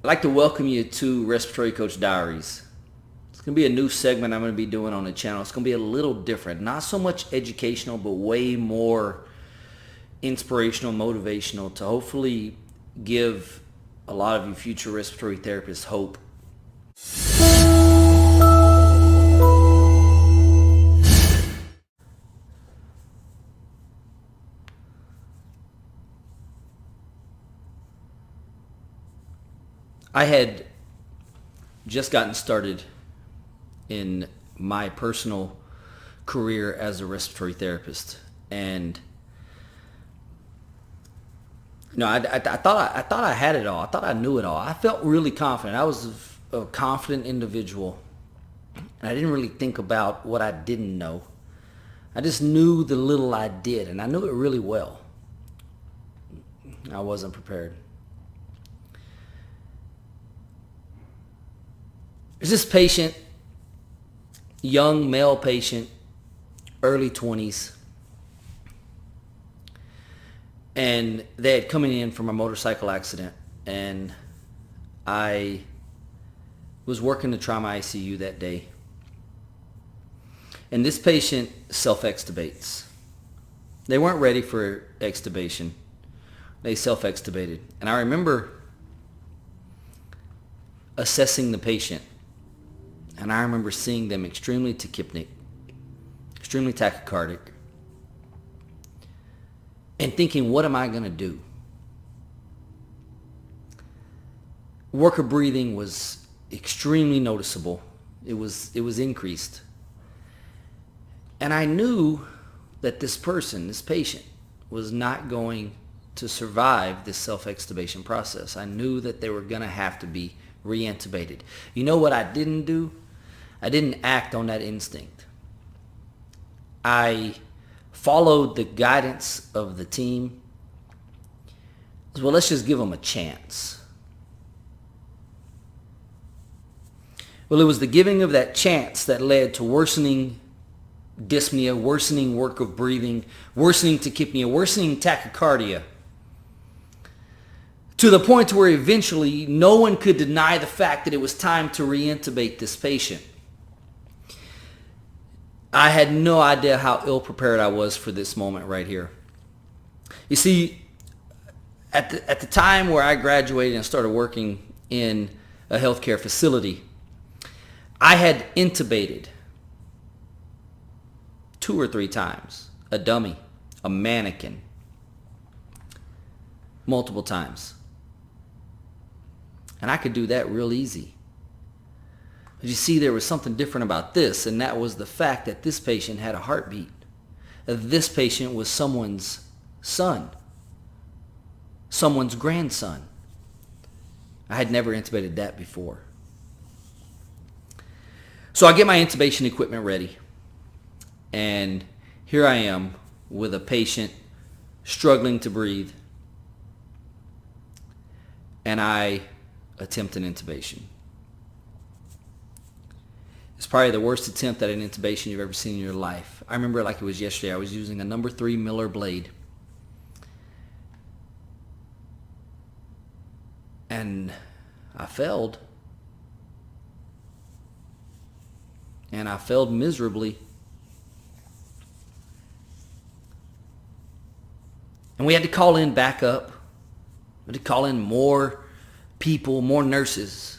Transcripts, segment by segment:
I'd like to welcome you to Respiratory Coach Diaries. It's going to be a new segment I'm going to be doing on the channel. It's going to be a little different. Not so much educational, but way more inspirational, motivational to hopefully give a lot of you future respiratory therapists hope. I had just gotten started in my personal career as a respiratory therapist, and I thought I had it all. I thought I knew it all. I felt really confident. I was a confident individual, and I didn't really think about what I didn't know. I just knew the little I did, and I knew it really well. I wasn't prepared. There's this patient, young male patient, early 20s, and they had coming in from a motorcycle accident, and I was working the trauma ICU that day, and this patient self-extubates. They weren't ready for extubation. They self-extubated, and I remember assessing the patient. And I remember seeing them extremely tachypnic, extremely tachycardic, and thinking, what am I going to do? Work of breathing was extremely noticeable. It was increased. And I knew that this patient, was not going to survive this self-extubation process. I knew that they were going to have to be re-intubated. You know what I didn't do? I didn't act on that instinct. I followed the guidance of the team. Well, let's just give them a chance. Well, it was the giving of that chance that led to worsening dyspnea, worsening work of breathing, worsening tachypnea, worsening tachycardia, to the point where eventually no one could deny the fact that it was time to re-intubate this patient. I had no idea how ill-prepared I was for this moment right here. You see, at the time where I graduated and started working in a healthcare facility, I had intubated 2 or 3 times, a dummy, a mannequin, multiple times. And I could do that real easy. But you see, there was something different about this, and that was the fact that this patient had a heartbeat. This patient was someone's son, someone's grandson. I had never intubated that before. So I get my intubation equipment ready, and here I am with a patient struggling to breathe, and I attempt an intubation. It's probably the worst attempt at an intubation you've ever seen in your life. I remember it like it was yesterday. I was using a number 3 Miller blade. And I failed. And I failed miserably. And we had to call in backup. We had to call in more people, more nurses,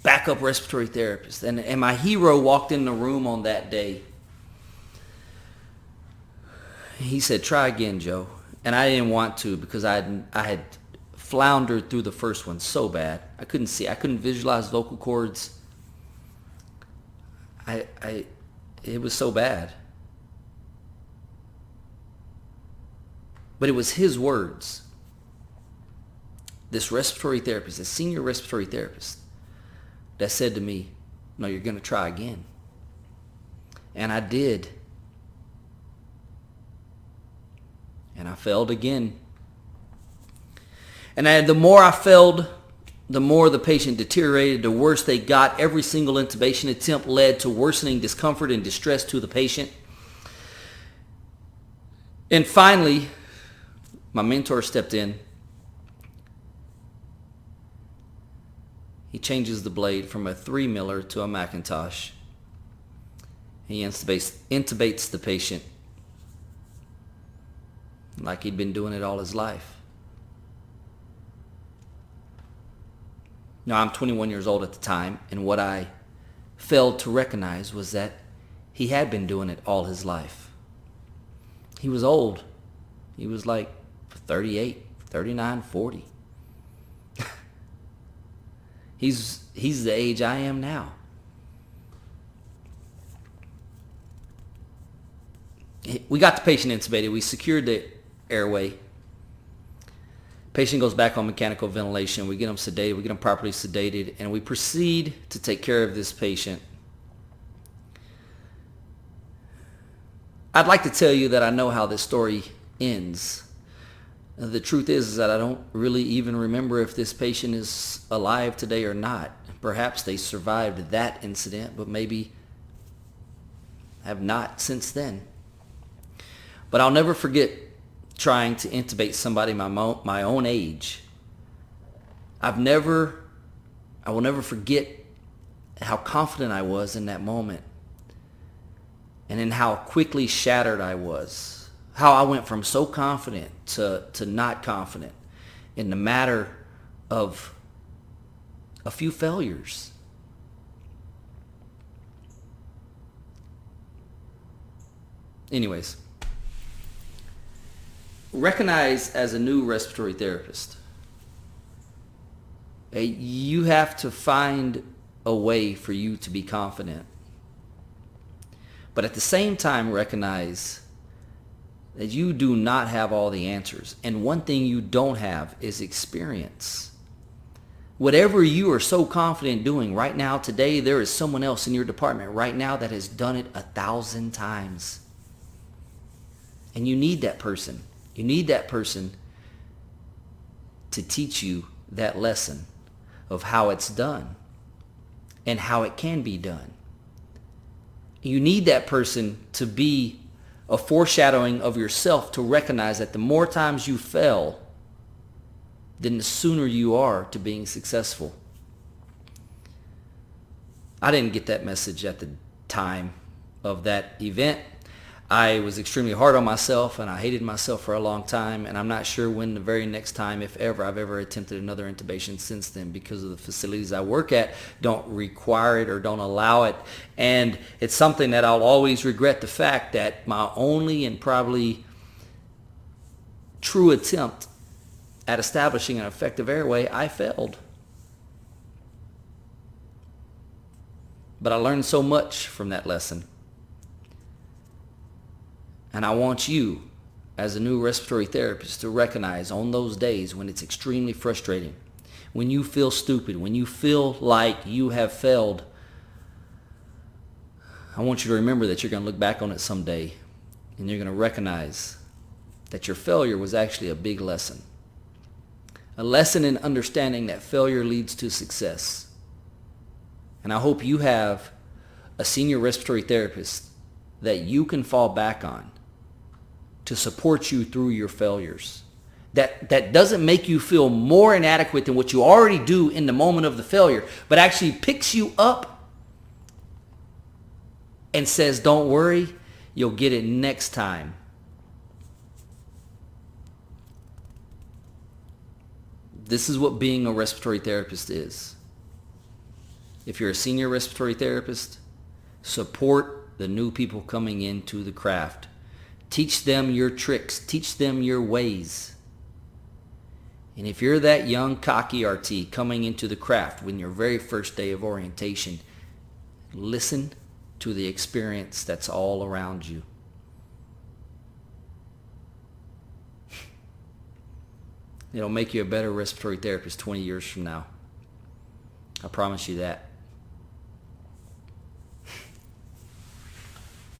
backup respiratory therapists. And my hero walked in the room on that day. He said, "Try again, Joe." And I didn't want to, because I had floundered through the first one so bad. I couldn't see. I couldn't visualize vocal cords. It was so bad. But it was his words. This respiratory therapist, this senior respiratory therapist, that said to me, "No, you're going to try again." And I did. And I failed again. And the more I failed, the more the patient deteriorated, the worse they got. Every single intubation attempt led to worsening discomfort and distress to the patient. And finally, my mentor stepped in He changes the blade from a 3 miller to a Macintosh. He intubates the patient like he'd been doing it all his life. Now, I'm 21 years old at the time, and what I failed to recognize was that he had been doing it all his life. He was old. He was like 38, 39, 40. He's the age I am now. We got the patient intubated. We secured the airway. Patient goes back on mechanical ventilation. We get him sedated. We get him properly sedated. And we proceed to take care of this patient. I'd like to tell you that I know how this story ends. The truth is that I don't really even remember if this patient is alive today or not. Perhaps they survived that incident, but maybe have not since then. But I'll never forget trying to intubate somebody my own age. I will never forget how confident I was in that moment, and in how quickly shattered I was. How I went from so confident to not confident in the matter of a few failures. Anyways, recognize as a new respiratory therapist, you have to find a way for you to be confident. But at the same time, recognize that you do not have all the answers. And one thing you don't have is experience. Whatever you are so confident doing right now, today, there is someone else in your department right now that has done it 1,000 times. And you need that person. You need that person to teach you that lesson of how it's done and how it can be done. You need that person to be a foreshadowing of yourself, to recognize that the more times you fail, then the sooner you are to being successful. I didn't get that message at the time of that event. I was extremely hard on myself, and I hated myself for a long time, and I'm not sure when the very next time, if ever, I've ever attempted another intubation since then, because of the facilities I work at don't require it or don't allow it. And it's something that I'll always regret, the fact that my only and probably true attempt at establishing an effective airway, I failed. But I learned so much from that lesson. And I want you, as a new respiratory therapist, to recognize on those days when it's extremely frustrating, when you feel stupid, when you feel like you have failed, I want you to remember that you're going to look back on it someday, and you're going to recognize that your failure was actually a big lesson. A lesson in understanding that failure leads to success. And I hope you have a senior respiratory therapist that you can fall back on to support you through your failures. That doesn't make you feel more inadequate than what you already do in the moment of the failure, but actually picks you up and says, don't worry, you'll get it next time. This is what being a respiratory therapist is. If you're a senior respiratory therapist, support the new people coming into the craft. Teach them your tricks. Teach them your ways. And if you're that young, cocky RT coming into the craft when your very first day of orientation, listen to the experience that's all around you. It'll make you a better respiratory therapist 20 years from now. I promise you that.